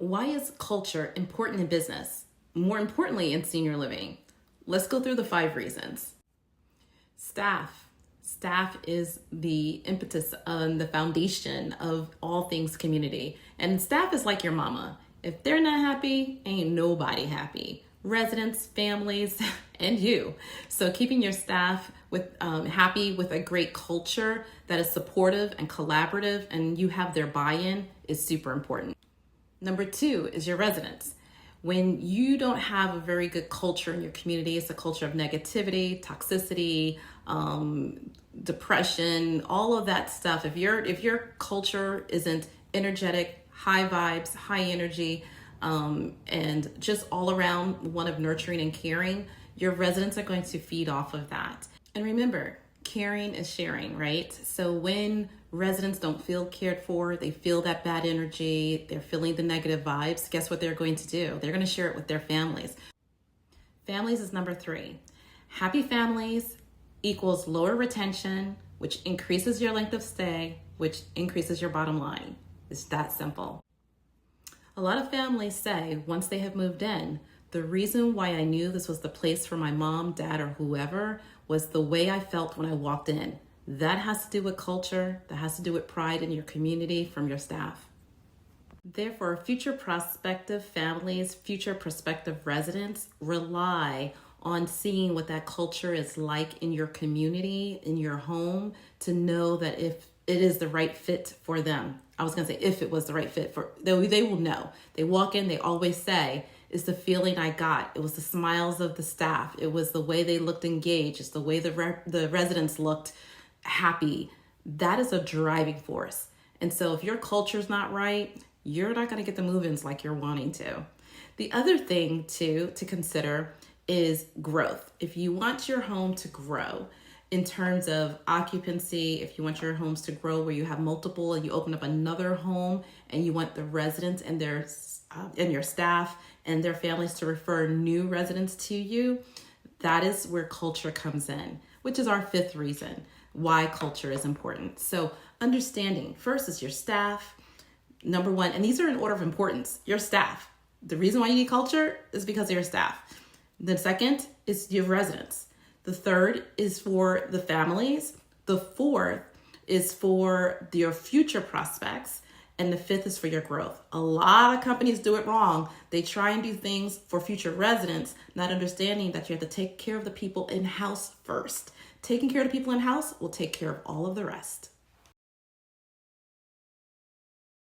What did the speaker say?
Why is culture important in business? More importantly, in senior living? Let's go through the 5 reasons. Staff. Staff is the impetus and the foundation of all things community. And staff is like your mama. If they're not happy, ain't nobody happy. Residents, families, and you. So keeping your staff happy with a great culture that is supportive and collaborative and you have their buy-in is super important. Number 2 is your residents. When you don't have a very good culture in your community, it's a culture of negativity, toxicity, depression, all of that stuff. If your culture isn't energetic, high vibes, high energy, and just all around one of nurturing and caring, your residents are going to feed off of that. And remember, caring is sharing, right? So when residents don't feel cared for, they feel that bad energy, they're feeling the negative vibes, guess what they're going to do? They're going to share it with their families. Families is number 3. Happy families equals lower retention, which increases your length of stay, which increases your bottom line. It's that simple. A lot of families say once they have moved in, the reason why I knew this was the place for my mom, dad, or whoever was the way I felt when I walked in. That has to do with culture. That has to do with pride in your community from your staff. Therefore, future prospective families, future prospective residents rely on seeing what that culture is like in your community, in your home, to know that if it is the right fit for them. I was going to say if it was the right fit for they will know. They walk in, they always say, "It's the feeling I got. It was the smiles of the staff. It was the way they looked engaged. It's the way the residents looked happy." That is a driving force. And so if your culture's not right, you're not going to get the move-ins like you're wanting to. The other thing to consider is growth. If you want your home to grow in terms of occupancy, if you want your homes to grow where you have multiple and you open up another home and you want the residents and their and your staff and their families to refer new residents to you, that is where culture comes in, which is our 5th reason why culture is important. So understanding first is your staff, number 1, and these are in order of importance. Your staff. The reason why you need culture is because of your staff. The second is your residents. The 3rd is for the families. The 4th is for your future prospects. And the 5th is for your growth. A lot of companies do it wrong. They try and do things for future residents, not understanding that you have to take care of the people in-house first. Taking care of the people in-house will take care of all of the rest.